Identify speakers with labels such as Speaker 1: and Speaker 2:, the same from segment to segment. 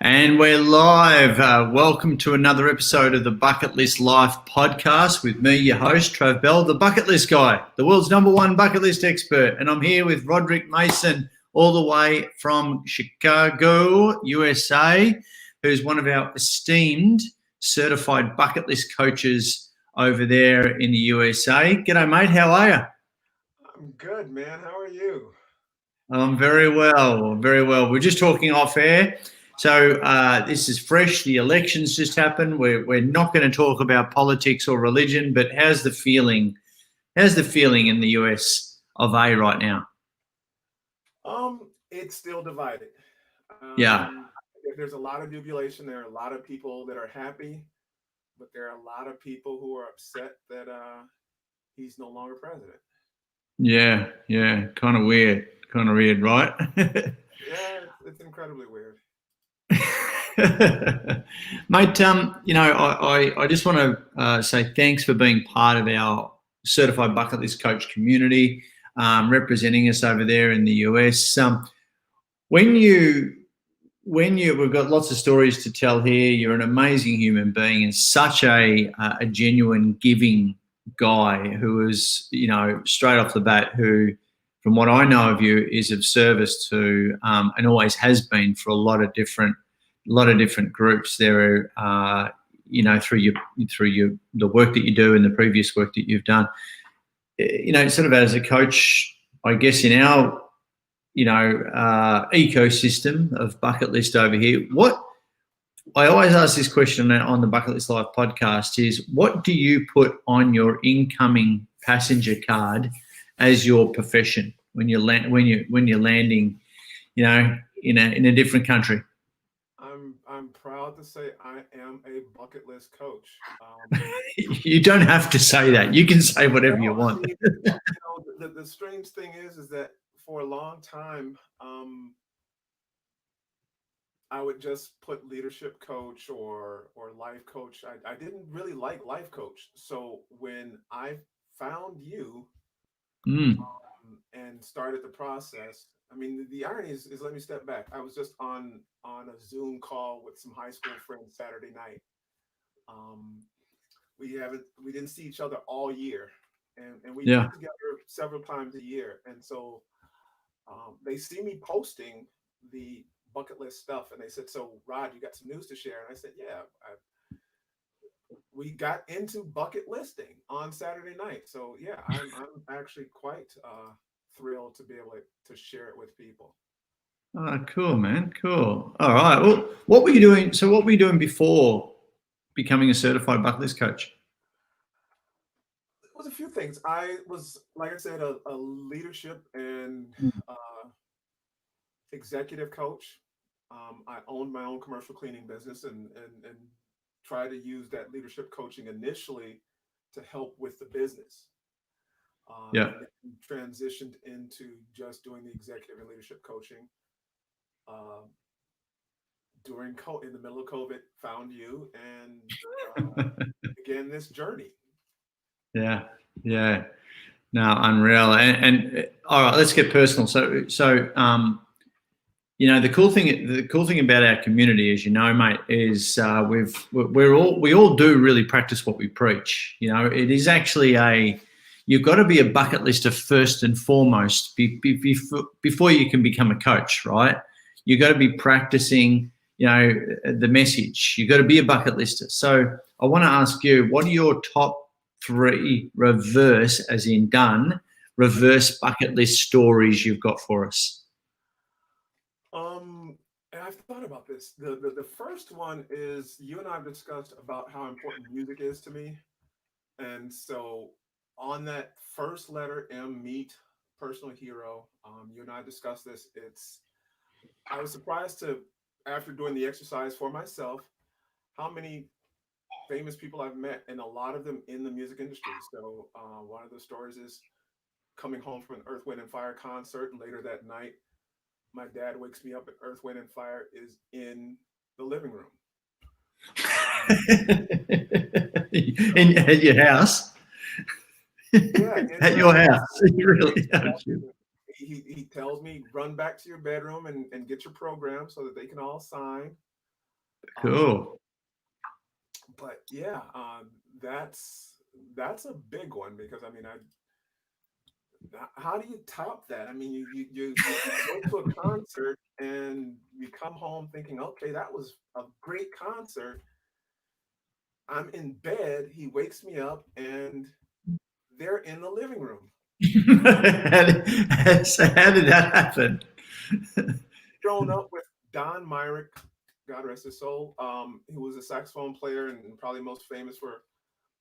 Speaker 1: And we're live. Welcome to another episode of the Bucket List Life podcast with me, your host, Trav Bell, the bucket list guy, the world's #1 bucket list expert. And I'm here with Roderick Mason, all the way from Chicago, USA, who's one of our esteemed certified bucket list coaches over there in the USA. G'day, mate. How are you?
Speaker 2: I'm good, man. How are you?
Speaker 1: I'm very well, very well. We're just talking off air. So this is fresh. The elections just happened. We're not going to talk about politics or religion, but how's the feeling? How's the feeling in the US of A right now?
Speaker 2: It's still divided.
Speaker 1: Yeah,
Speaker 2: There's a lot of jubilation. There are a lot of people that are happy, but there are a lot of people who are upset that he's no longer president.
Speaker 1: yeah. Kind of weird, right?
Speaker 2: Yeah, it's incredibly weird.
Speaker 1: Mate, I just want to say thanks for being part of our certified bucket list coach community, representing us over there in the US. When you, we've got lots of stories to tell here. You're an amazing human being and such a genuine, giving guy who is, straight off the bat, who, from what I know of you, is of service to and always has been for a lot of different groups. There are, through the work that you do and the previous work that you've done, sort of as a coach, I guess in our, ecosystem of bucket list over here. What I always ask this question on the Bucket List Live podcast is, what do you put on your incoming passenger card as your profession when you're landing, in a different country?
Speaker 2: I'm proud to say I am a bucket list coach.
Speaker 1: You don't have to say that. You can say whatever you want.
Speaker 2: The strange thing is that for a long time, I would just put leadership coach or life coach. I didn't really like life coach. So when I found you
Speaker 1: Mm.
Speaker 2: and started the process, I mean, the irony is, let me step back. I was just on a Zoom call with some high school friends Saturday night. Um, we didn't see each other all year, and we
Speaker 1: Yeah.
Speaker 2: meet together several times a year. And so they see me posting the bucket list stuff, and they said, "So, Rod, you got some news to share?" And I said, "Yeah, we got into bucket listing on Saturday night." So, yeah, I'm actually quite thrilled to be able to share it with people.
Speaker 1: Oh, cool, man. Cool. All right. Well, what were you doing? So, what were you doing before becoming a certified bucket list coach?
Speaker 2: It was a few things. I was, like I said, a leadership and uh, executive coach. I owned my own commercial cleaning business and try to use that leadership coaching initially to help with the business.
Speaker 1: Yeah.
Speaker 2: And then transitioned into just doing the executive and leadership coaching. Um, in the middle of COVID, found you and began this journey.
Speaker 1: Yeah. Yeah. No, unreal. And all right, let's get personal. The cool thing about our community, as you know, mate, is we all do really practice what we preach. It is actually you've got to be a bucket lister first and foremost before you can become a coach, right? You've got to be practicing, the message. You've got to be a bucket lister. So I want to ask you, what are your top 3 reverse, as in done, reverse bucket list stories you've got for us?
Speaker 2: And I've thought about this. The first one is, you and I have discussed about how important music is to me. And so on that first letter M, meet personal hero, you and I discussed this. I was surprised to, after doing the exercise for myself, how many famous people I've met, and a lot of them in the music industry. So one of the stories is coming home from an Earth, Wind, and Fire concert. Later that night, my dad wakes me up and Earth, Wind, and Fire is in the living room.
Speaker 1: At your house?
Speaker 2: Yeah,
Speaker 1: At your house. Really?
Speaker 2: he tells me, run back to your bedroom and get your program so that they can all sign. Um,
Speaker 1: Cool.
Speaker 2: but yeah, that's a big one because I mean, how do you top that? I mean, you go to a concert and you come home thinking, okay, that was a great concert. I'm in bed. He wakes me up and they're in the living room.
Speaker 1: So how did that happen?
Speaker 2: Grown up with Don Myrick, God rest his soul. He was a saxophone player and probably most famous for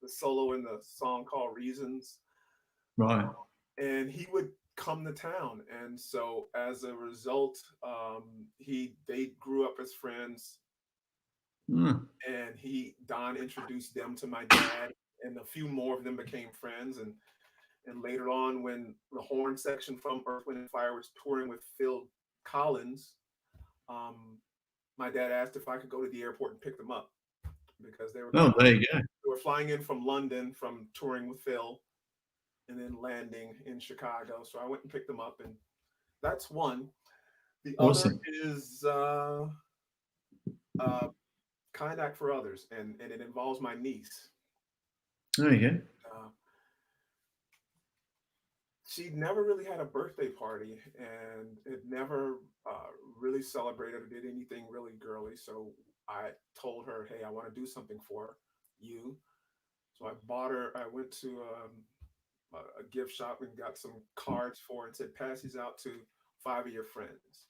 Speaker 2: the solo in the song called Reasons.
Speaker 1: Right.
Speaker 2: And he would come to town. And so as a result, they grew up as friends.
Speaker 1: Mm.
Speaker 2: And Don introduced them to my dad, and a few more of them became friends. And later on, when the horn section from Earth, Wind and Fire was touring with Phil Collins, um, my dad asked if I could go to the airport and pick them up because they were
Speaker 1: Oh,
Speaker 2: coming.
Speaker 1: there you go.
Speaker 2: They were flying in from London from touring with Phil, and then landing in Chicago. So I went and picked them up, and that's one. The other
Speaker 1: Awesome.
Speaker 2: is uh, Kind Act for Others, and it involves my niece.
Speaker 1: There you go.
Speaker 2: Uh, she never really had a birthday party and it never really celebrated or did anything really girly. So I told her, hey, I want to do something for you. So I went to a gift shop and got some cards for her and said, pass these out to 5 of your friends.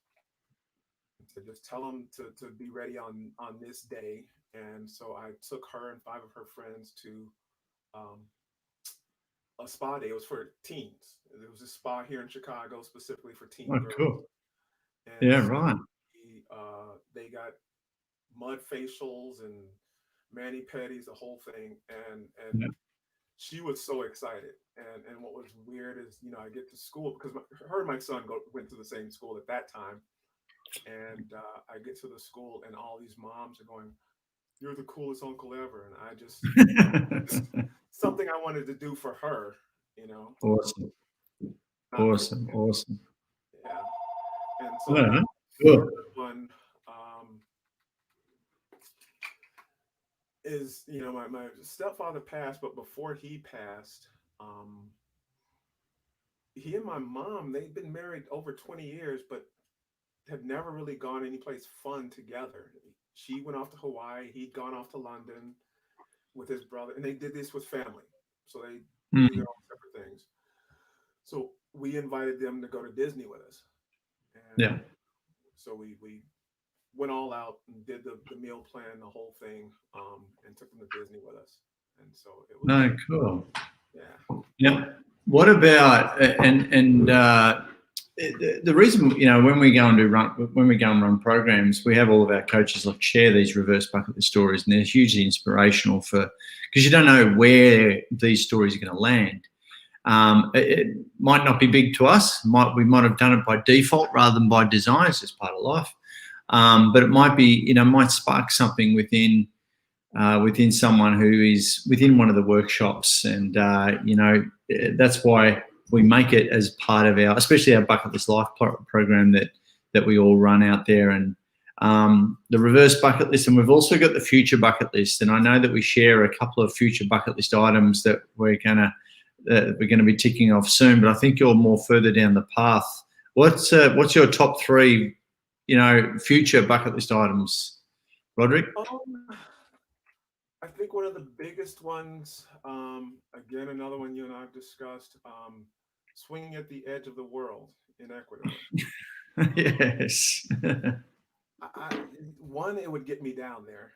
Speaker 2: So just tell them to be ready on this day. And so I took her and 5 of her friends to um, a spa day. It was for teens. There was a spa here in Chicago specifically for teen
Speaker 1: Oh,
Speaker 2: girls,
Speaker 1: cool.
Speaker 2: and
Speaker 1: Yeah,
Speaker 2: so
Speaker 1: right.
Speaker 2: they got mud facials and mani pedis, the whole thing, and
Speaker 1: Yeah.
Speaker 2: she was so excited. And what was weird is, I get to school because her and my son went to the same school at that time, and I get to the school and all these moms are going, "You're the coolest uncle ever," and I just something I wanted to do for her, you know,
Speaker 1: Awesome.
Speaker 2: not for
Speaker 1: Awesome. Awesome.
Speaker 2: yeah. And so the
Speaker 1: Yeah.
Speaker 2: third
Speaker 1: Cool.
Speaker 2: one is, my stepfather passed, but before he passed, um, he and my mom, they've been married over 20 years, but have never really gone anyplace fun together. She went off to Hawaii, he'd gone off to London with his brother, and they did this with family. So they do their
Speaker 1: Mm.
Speaker 2: own separate things. So we invited them to go to Disney with us. And
Speaker 1: Yeah.
Speaker 2: so we went all out and did the meal plan, the whole thing, and took them to Disney with us. And so it was,
Speaker 1: No, cool.
Speaker 2: yeah.
Speaker 1: Yeah. What about the reason, when we go and run programs, we have all of our coaches like share these reverse bucket list stories, and they're hugely inspirational for, because you don't know where these stories are going to land. It might not be big to us. We might have done it by default rather than by design. It's just part of life. But it might be, might spark something within someone who is within one of the workshops, and that's why we make it as part of our, especially our bucket list life program that we all run out there, and the reverse bucket list, and we've also got the future bucket list. And I know that we share a couple of future bucket list items that we're gonna be ticking off soon. But I think you're more further down the path. What's your top three, future bucket list items, Roderick?
Speaker 2: I think one of the biggest ones, again, another one you and I've discussed, swinging at the edge of the world in Ecuador.
Speaker 1: Yes.
Speaker 2: One, it would get me down there.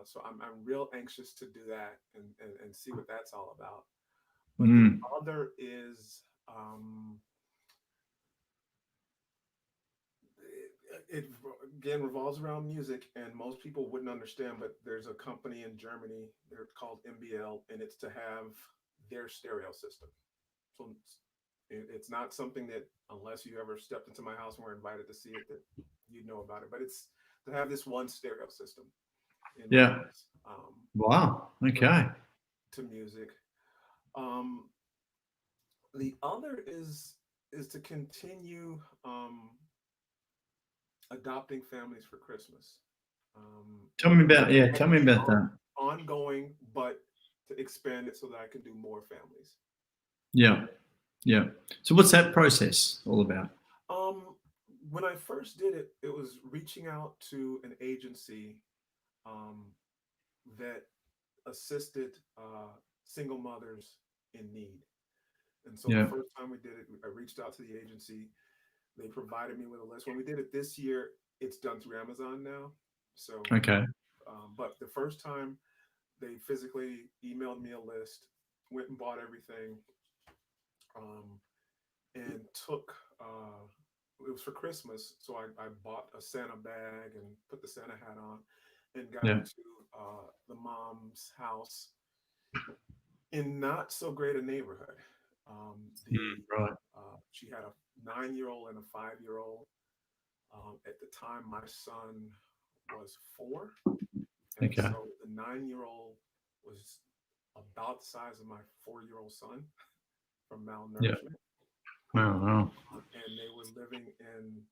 Speaker 2: So I'm real anxious to do that and see what that's all about. But the
Speaker 1: Mm.
Speaker 2: other is, it again revolves around music, and most people wouldn't understand, but there's a company in Germany, they're called MBL, and it's to have their stereo system. So it's not something that, unless you ever stepped into my house and were invited to see it, that you'd know about it. But it's to have this one stereo system in my
Speaker 1: Yeah.
Speaker 2: house,
Speaker 1: Wow.
Speaker 2: for
Speaker 1: Okay.
Speaker 2: to music. Um, the other is to continue adopting families for Christmas.
Speaker 1: Tell me about that.
Speaker 2: Ongoing, but to expand it so that I can do more families.
Speaker 1: Yeah, yeah. So what's that process all about?
Speaker 2: Um, when I first did it, it was reaching out to an agency um, that assisted single mothers in need. And so the
Speaker 1: Yeah.
Speaker 2: first time we did it, I reached out to the agency. They provided me with a list. When we did it this year, it's done through Amazon now. So,
Speaker 1: Okay.
Speaker 2: but the first time they physically emailed me a list, went and bought everything, um, and took. It was for Christmas, so I bought a Santa bag and put the Santa hat on, and got
Speaker 1: Yeah.
Speaker 2: to the mom's house in not so great a neighborhood.
Speaker 1: Right.
Speaker 2: She had a 9-year old and a 5-year old. At the time, my son was 4, and
Speaker 1: Okay.
Speaker 2: so the 9-year old was about the size of my 4-year old son from
Speaker 1: Yeah.
Speaker 2: malnourishment.
Speaker 1: Wow. Wow.
Speaker 2: And they were living in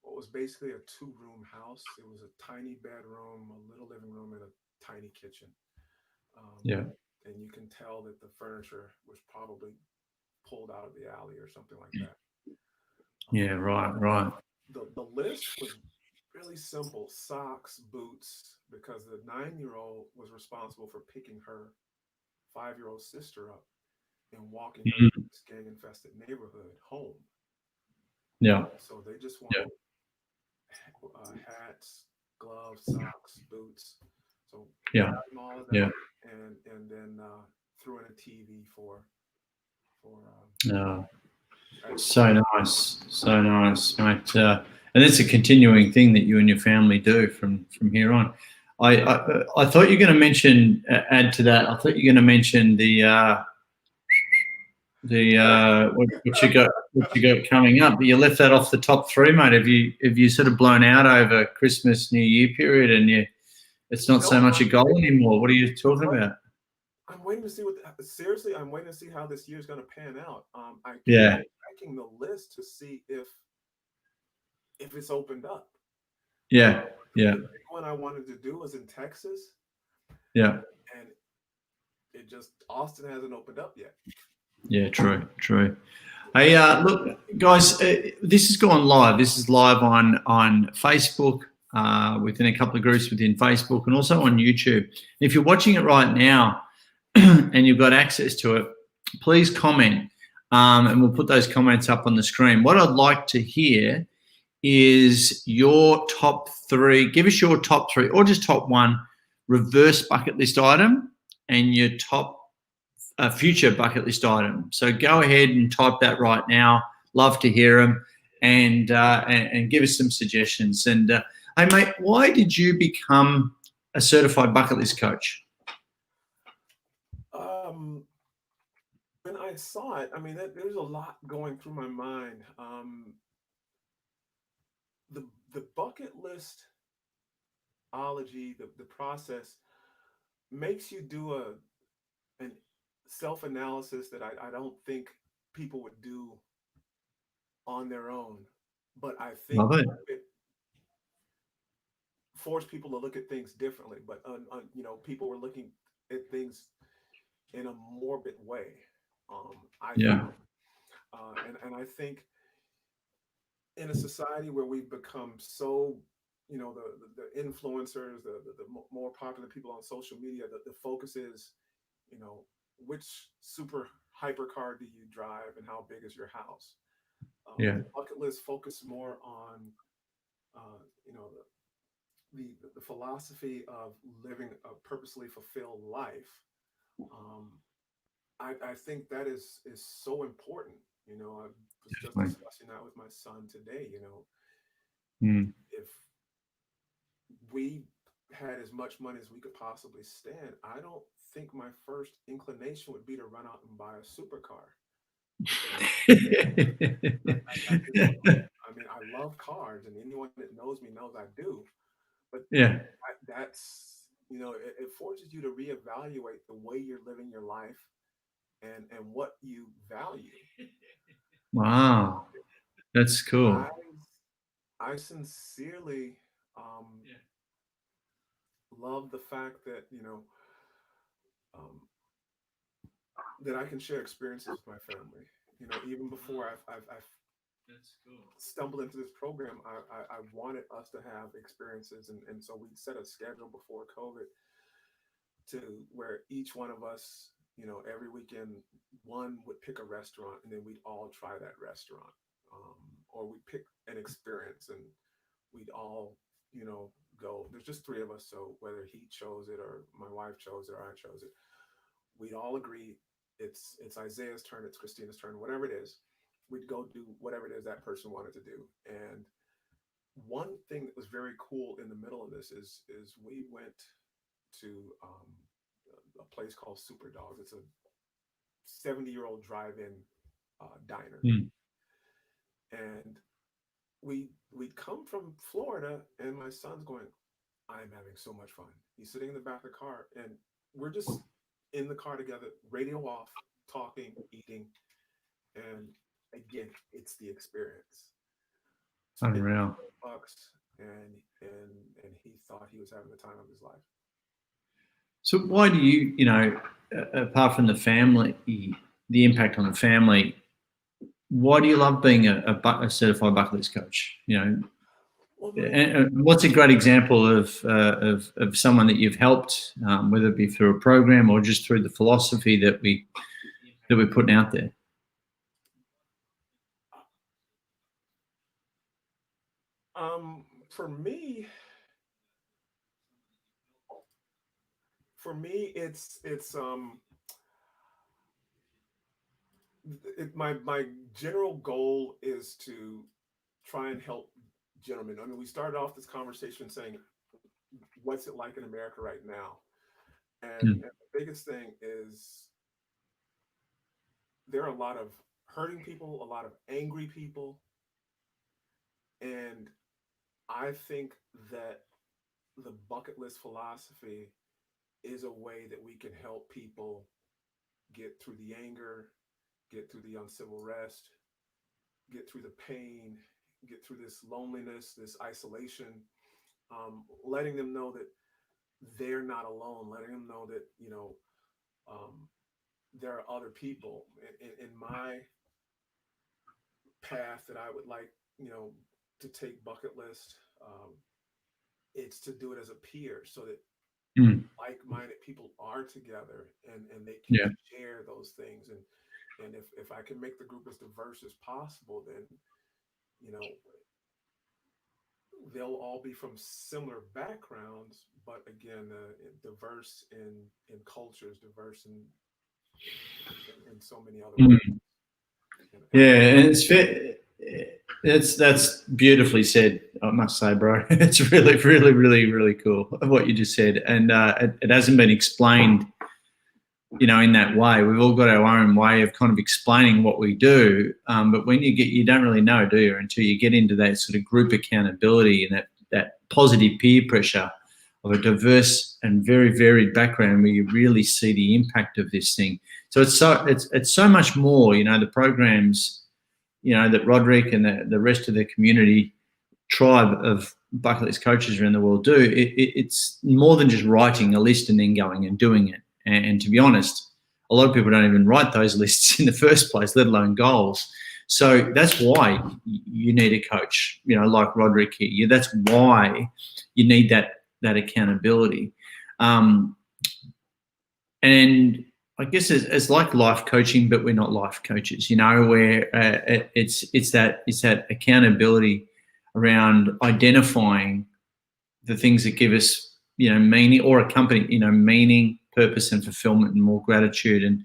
Speaker 2: what was basically a 2-room house. It was a tiny bedroom, a little living room, and a tiny kitchen. Um,
Speaker 1: Yeah.
Speaker 2: and you can tell that the furniture was probably pulled out of the alley or something like that.
Speaker 1: Yeah.
Speaker 2: Um,
Speaker 1: Right. Right.
Speaker 2: the list was really simple: socks, boots, because the 9-year old was responsible for picking her 5-year old sister up and walking her to
Speaker 1: Mhm.
Speaker 2: this gang infested neighborhood home.
Speaker 1: Yeah.
Speaker 2: So they just
Speaker 1: Yeah.
Speaker 2: wanted hats, gloves, socks, boots. So
Speaker 1: Yeah.
Speaker 2: got them all of
Speaker 1: Yeah.
Speaker 2: that, and then threw in a TV for
Speaker 1: Uh,
Speaker 2: as
Speaker 1: so nice. So nice, mate. And it's a continuing thing that you and your family do from here on. I thought you were going to mention add to that. I thought you were going to mention the what you got coming up. But you left that off the top three, mate. Have you sort of blown out over Christmas, New Year period, and it's not so
Speaker 2: no,
Speaker 1: much a goal anymore? What are you talking about?
Speaker 2: I'm waiting to see what. Seriously, I'm waiting to see how this year is going to pan out. I keep
Speaker 1: Yeah,
Speaker 2: checking the list to see if it's opened up. Uh,
Speaker 1: yeah, yeah,
Speaker 2: the big one I wanted to do was in Texas,
Speaker 1: yeah,
Speaker 2: and it just Austin hasn't opened up yet.
Speaker 1: yeah. True, true. Hey, look, guys, this is gone live. This is live on Facebook, within a couple of groups within Facebook, and also on YouTube. If you're watching it right now and you've got access to it, please comment, and we'll put those comments up on the screen. What I'd like to hear is your top three. Give us your top three, or just top one, reverse bucket list item, and your top a future bucket list item. So go ahead and type that right now. Love to hear them, and give us some suggestions. And hey, mate, why did you become a certified bucket list coach?
Speaker 2: Um, when I saw it, I mean, there's a lot going through my mind. The bucket list ology, the process makes you do an self analysis that I don't think people would do on their own, but I think
Speaker 1: Love it.
Speaker 2: it forced people to look at things differently. But people were looking at things in a morbid way. I
Speaker 1: Yeah,
Speaker 2: found, and I think in a society where we've become so, the influencers, the more popular people on social media, the focus is, you know, which super hypercar do you drive and how big is your house?
Speaker 1: yeah,
Speaker 2: The bucket list focus more on, uh, you know, the philosophy of living a purposely fulfilled life. Um, I think that is so important. I was just
Speaker 1: definitely.
Speaker 2: discussing that with my son today.
Speaker 1: Mm,
Speaker 2: If we had as much money as we could possibly stand, I don't think my first inclination would be to run out and buy a supercar because I just don't. I mean, I love cars, and anyone that knows me knows I do. But
Speaker 1: yeah.
Speaker 2: that's it forces you to reevaluate the way you're living your life and what you value.
Speaker 1: Wow, that's
Speaker 2: I
Speaker 1: cool.
Speaker 2: I sincerely um, love the fact that, um, that I can share experiences with my family. Even before I've stumbled into this program, I wanted us to have experiences, and so we set a schedule before COVID to where each one of us, every weekend, one would pick a restaurant, and then we'd all try that restaurant, or we pick an experience, and we'd all, go. There's just three of us, so whether he chose it or my wife chose it or I chose it, we'd all agree it's Isaiah's turn, it's Christina's turn, whatever it is. We'd go do whatever it is that person wanted to do. And one thing that was very cool in the middle of this is we went to a place called Super Dogs. It's a 70-year-old drive-in diner,
Speaker 1: Mm.
Speaker 2: and we'd come from Florida, and my son's going, I'm having so much fun. He's sitting in the back of the car, and we're just in the car together, radio off, talking, eating, and again, it's the experience. Spent
Speaker 1: Unreal.
Speaker 2: $20, and he thought he was having the time of his life.
Speaker 1: So why do you, apart from the family, the impact on the family, why do you love being a certified bucket list coach?
Speaker 2: Well,
Speaker 1: And what's a great example of someone that you've helped, whether it be through a program or just through the philosophy that we're putting out there?
Speaker 2: for me, my general goal is to try and help gentlemen. I mean, we started off this conversation saying, "What's it like in America right now?" And
Speaker 1: Mm.
Speaker 2: the biggest thing is there are a lot of hurting people, a lot of angry people, and I think that the bucket list philosophy is a way that we can help people get through the anger, get through the uncivil rest, get through the pain, get through this loneliness, this isolation, letting them know that they're not alone, letting them know that, um, there are other people in my path that I would like, to take bucket list. It's to do it as a peer so that
Speaker 1: Mm.
Speaker 2: like-minded people are together, and they can
Speaker 1: Yeah.
Speaker 2: share those things. And if I can make the group as diverse as possible, then, you know, they'll all be from similar backgrounds, but again, diverse in cultures, diverse in so many other ways.
Speaker 1: Mm.
Speaker 2: And
Speaker 1: Yeah, and it's fair. That's beautifully said, I must say, bro. It's really, really, really, really cool what you just said, and it hasn't been explained, in that way. We've all got our own way of kind of explaining what we do, but when you don't really know, do you, until you get into that sort of group accountability and that positive peer pressure of a diverse and very varied background, where you really see the impact of this thing. So it's so much more. The programs, that Roderick and the rest of the community tribe of bucket list coaches around the world do. It's more than just writing a list and then going and doing it. And to be honest, a lot of people don't even write those lists in the first place, let alone goals. So that's why you need a coach, like Roderick here. That's why you need that accountability. And I guess it's like life coaching, but we're not life coaches, where it's that accountability around identifying the things that give us, meaning, or a company, meaning, purpose, and fulfillment, and more gratitude. And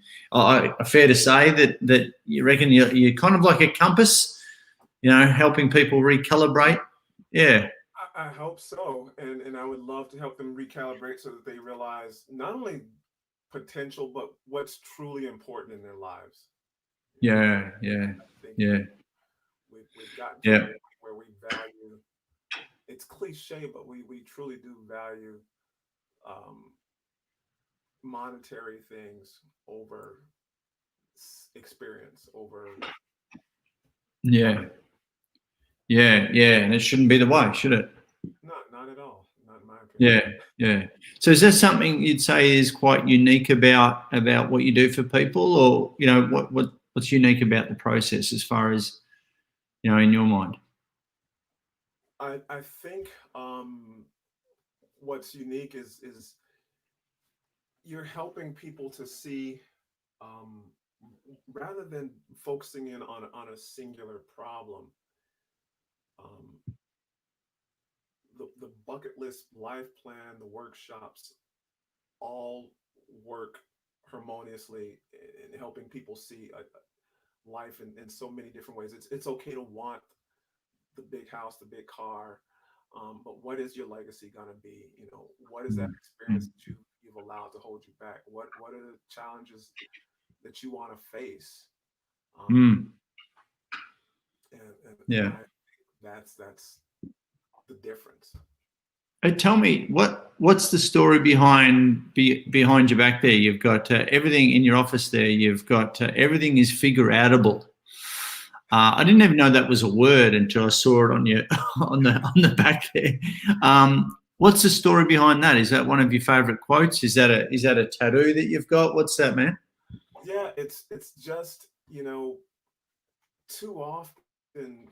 Speaker 1: fair to say that you reckon you're kind of like a compass, helping people recalibrate. Yeah.
Speaker 2: I hope so, and I would love to help them recalibrate so that they realize not only potential, but what's truly important in their lives.
Speaker 1: Yeah. Yeah.
Speaker 2: I think
Speaker 1: Yeah.
Speaker 2: we've gotten to a
Speaker 1: Yeah.
Speaker 2: point where we value. It's cliche, but we truly do value um, monetary things over experience, over
Speaker 1: Yeah. Yeah. Yeah. And it shouldn't be the way, should it?
Speaker 2: not at all, not in my opinion.
Speaker 1: Yeah. So is that something you'd say is quite unique about what you do for people, or what's unique about the process as far as in your mind?
Speaker 2: I think what's unique is you're helping people to see, um, rather than focusing in on a singular problem. Um, the bucket list life plan, the workshops, all work harmoniously in helping people see a life in so many different ways. It's okay to want the big house, the big car, but what is your legacy gonna be? What is that experience that you've allowed to hold you back? What are the challenges that you want to face? Um,
Speaker 1: Mm.
Speaker 2: and
Speaker 1: Yeah.
Speaker 2: I think that's the difference.
Speaker 1: Tell me what's the story behind your back there? You've got everything in your office there. You've got everything is figure outable. I didn't even know that was a word until I saw it on your on the back there. What's the story behind that? Is that one of your favourite quotes? Is that a tattoo that you've got? What's that, man?
Speaker 2: Yeah, it's just, too often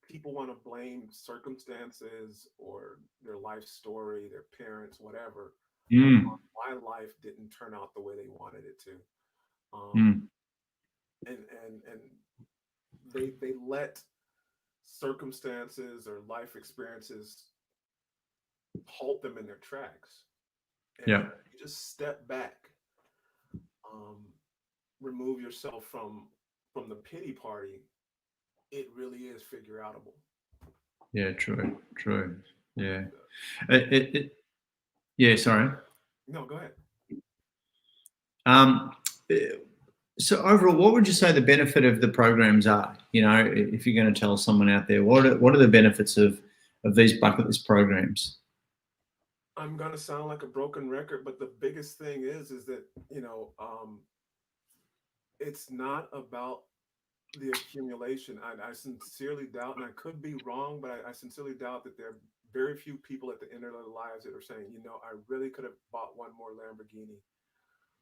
Speaker 2: people want to blame circumstances or their life story, their parents, whatever,
Speaker 1: Mm,
Speaker 2: why life didn't turn out the way they wanted it to. Um,
Speaker 1: mm,
Speaker 2: and they let circumstances or life experiences halt them in their tracks. And
Speaker 1: yeah,
Speaker 2: you just step back, um, remove yourself from the pity party. It really is figure outable.
Speaker 1: yeah, true, yeah.
Speaker 2: Uh,
Speaker 1: Yeah, sorry.
Speaker 2: no, go ahead.
Speaker 1: Um, so overall, what would you say the benefit of the programs are? If you're going to tell someone out there, what are the benefits of these bucket list programs?
Speaker 2: I'm gonna sound like a broken record, but the biggest thing is that it's not about the accumulation. I sincerely doubt, and I could be wrong, but I sincerely doubt that there are very few people at the end of their lives that are saying, I really could have bought one more Lamborghini.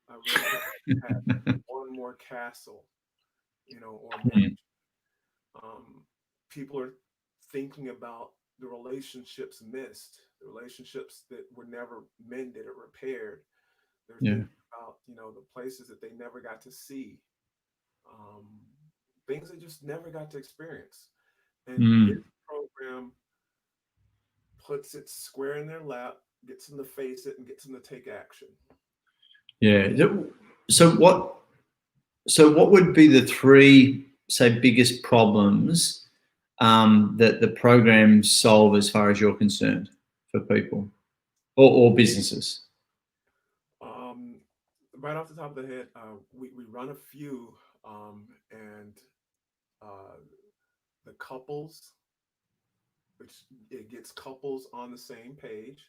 Speaker 2: I really could have had one more castle, or
Speaker 1: Mm,
Speaker 2: mansion. Um, People are thinking about the relationships missed, the relationships that were never mended or repaired. They're
Speaker 1: yeah.
Speaker 2: thinking about, the places that they never got to see, um, things they just never got to experience. And this
Speaker 1: Mm,
Speaker 2: program puts it square in their lap, gets them to face it, and gets them to take action.
Speaker 1: yeah. So what would be the three, say, biggest problems that the programs solve as far as you're concerned for people or businesses?
Speaker 2: Um, right off the top of the head, we run a few, and uh, the couples, which it gets couples on the same page.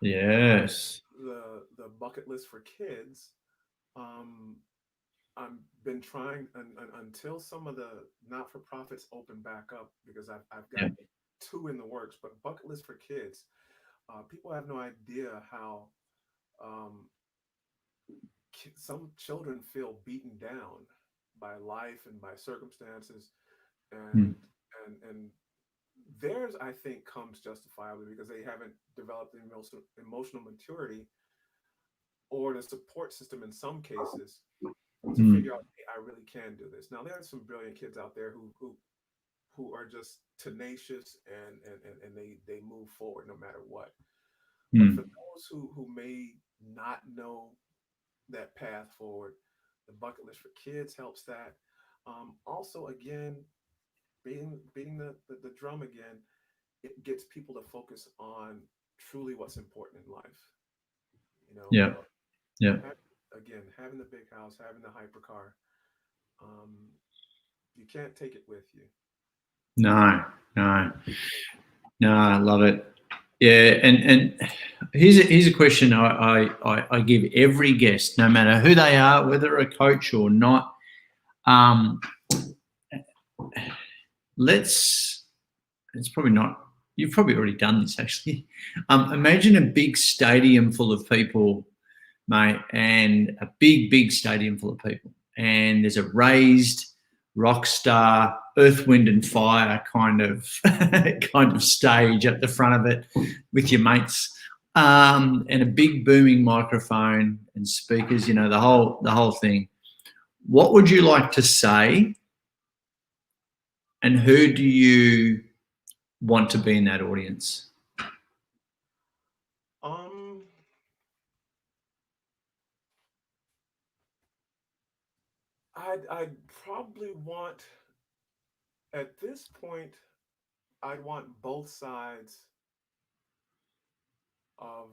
Speaker 1: Yes.
Speaker 2: The bucket list for kids. Um, I've been trying until some of the not for profits open back up, because I've
Speaker 1: Yeah.
Speaker 2: got two in the works. But bucket list for kids, people have no idea how, um, some children feel beaten down by life and by circumstances,
Speaker 1: Mm,
Speaker 2: and and theirs, I think, comes justifiably because they haven't developed the emotional maturity or the support system in some cases to figure
Speaker 1: mm,
Speaker 2: out, hey, I really can do this. Now there are some brilliant kids out there who are just tenacious, and they move forward no matter what. But for
Speaker 1: mm.
Speaker 2: those who may not know that path forward, the bucket list for kids helps that. Also, again, beating the drum again, it gets people to focus on truly what's important in life. You know,
Speaker 1: Yeah. Yeah.
Speaker 2: again, having the big house, having the hypercar, um, you can't take it with you.
Speaker 1: No,
Speaker 2: You
Speaker 1: no,
Speaker 2: can't take it.
Speaker 1: no. I love it. Yeah, and here's a question I give every guest, no matter who they are, whether a coach or not. Um, let's. It's probably not. you've probably already done this actually. Imagine a big stadium full of people, mate, and a big stadium full of people, and there's a raised rock star, Earth, Wind and Fire kind of stage at the front of it with your mates, and a big booming microphone and speakers. You know, the whole thing. What would you like to say, and who do you want to be in that audience?
Speaker 2: I'd probably want, at this point, I'd want both sides of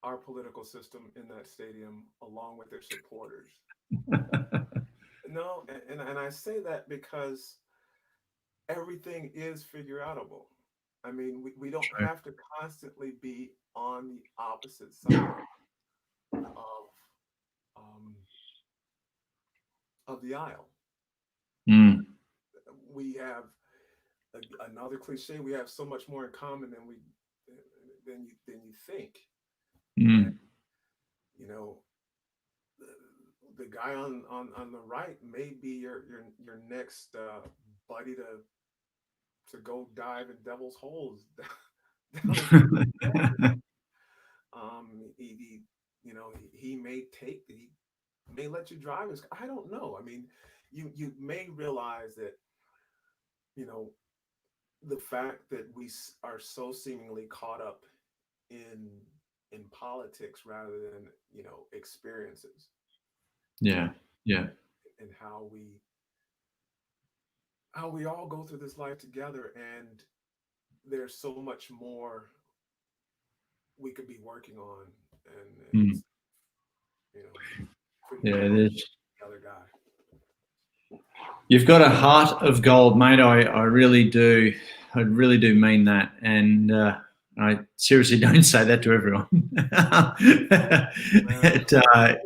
Speaker 2: our political system in that stadium, along with their supporters. No, and I say that because everything is figure outable. I mean, we don't have to constantly be on the opposite side of the aisle. We have another cliche. We have so much more in common than you think. And, you know, the guy on the right may be your next buddy to go dive in devil's holes. He may let you drive his. I don't know. I mean, you may realize that, you know, the fact that we are so seemingly caught up in politics rather than, you know, experiences.
Speaker 1: Yeah.
Speaker 2: And how we all go through this life together, and there's so much more we could be working on, and you know,
Speaker 1: there's
Speaker 2: the other guy.
Speaker 1: You've got a heart of gold, mate. I really do. I really do mean that. And I seriously don't say that to everyone.
Speaker 2: There's a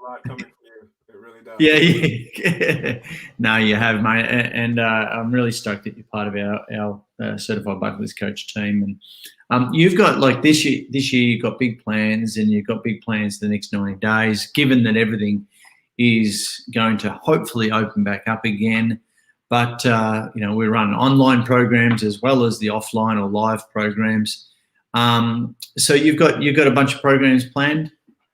Speaker 2: lot coming from you. It really does.
Speaker 1: Yeah. No, you have, mate. And I'm really stoked that you're part of our certified bucket list coach team. And you've got, like, this year you've got big plans, and you've got big plans for the next 90 days, given that everything is going to hopefully open back up again. But, you know, we run online programs as well as the offline or live programs. So you've got a bunch of programs planned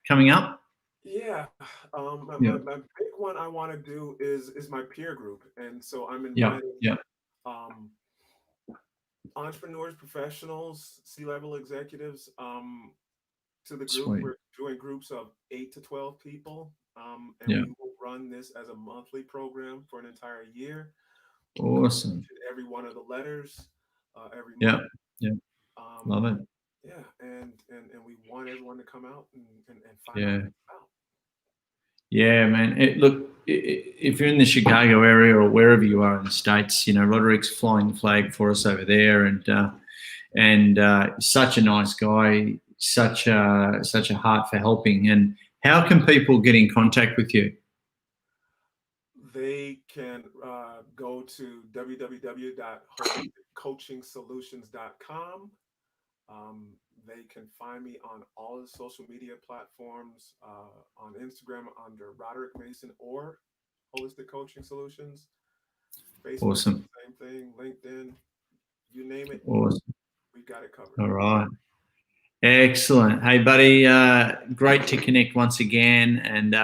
Speaker 1: coming up?
Speaker 2: Yeah. My big one I want to do is my peer group. And so I'm inviting entrepreneurs, professionals, C-level executives to the group.
Speaker 1: Sweet.
Speaker 2: We're doing groups of 8 to 12 people. And we will run this as a monthly program for an entire year.
Speaker 1: Awesome.
Speaker 2: Every one of the letters, every month.
Speaker 1: Yeah. Love it.
Speaker 2: Yeah, and we want everyone to come out and find out what it's about.
Speaker 1: Yeah, man. Look, if you're in the Chicago area or wherever you are in the States, you know, Roderick's flying the flag for us over there, and such a nice guy, such a heart for helping. And how can people get in contact with you?
Speaker 2: They can go to www.coachingsolutions.com. They can find me on all the social media platforms, on Instagram under Roderick Mason or Holistic Coaching Solutions. Facebook,
Speaker 1: awesome.
Speaker 2: Same thing. LinkedIn, you name it.
Speaker 1: Awesome.
Speaker 2: We got it covered.
Speaker 1: All right. Excellent. Hey, buddy, great to connect once again. And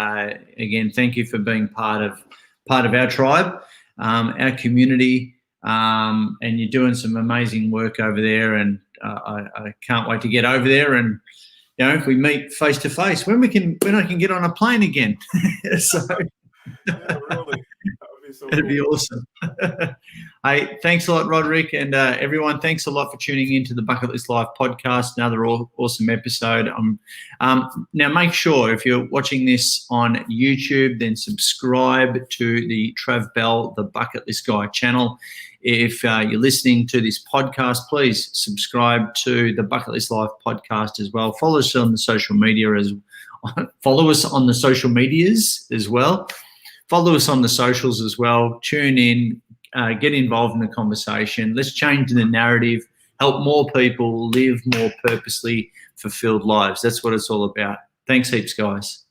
Speaker 1: again, thank you for being part of our tribe, our community, and you're doing some amazing work over there. And I can't wait to get over there, and, you know, if we meet face to face, when I can get on a plane again. So
Speaker 2: yeah, really. So
Speaker 1: it'd be awesome. Hey, thanks a lot, Roderick, and everyone. Thanks a lot for tuning into the Bucket List Live podcast. Another awesome episode. Now, make sure if you're watching this on YouTube, then subscribe to the Trav Bell, the Bucket List Guy channel. If you're listening to this podcast, please subscribe to the Bucket List Live podcast as well. Follow us on the social media as well. Follow us on the socials as well. Tune in, get involved in the conversation. Let's change the narrative. help more people live more purposely fulfilled lives. That's what it's all about. Thanks heaps, guys.